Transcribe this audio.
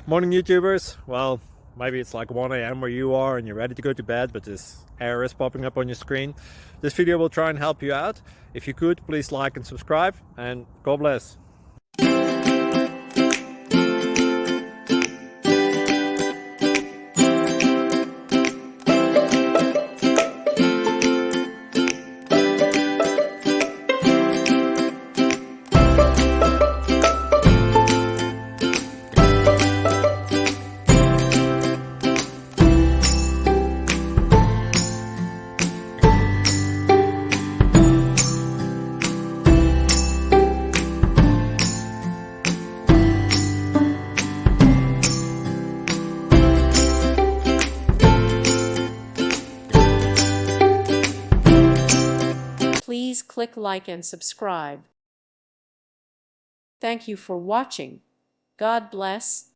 Morning YouTubers. Well, maybe it's like 1 a.m. where you are and you're ready to go to bed, but this error is popping up on your screen. This video will try and help you out. If you could, please like and subscribe, and God bless. Please click like and subscribe. Thank you for watching. God bless.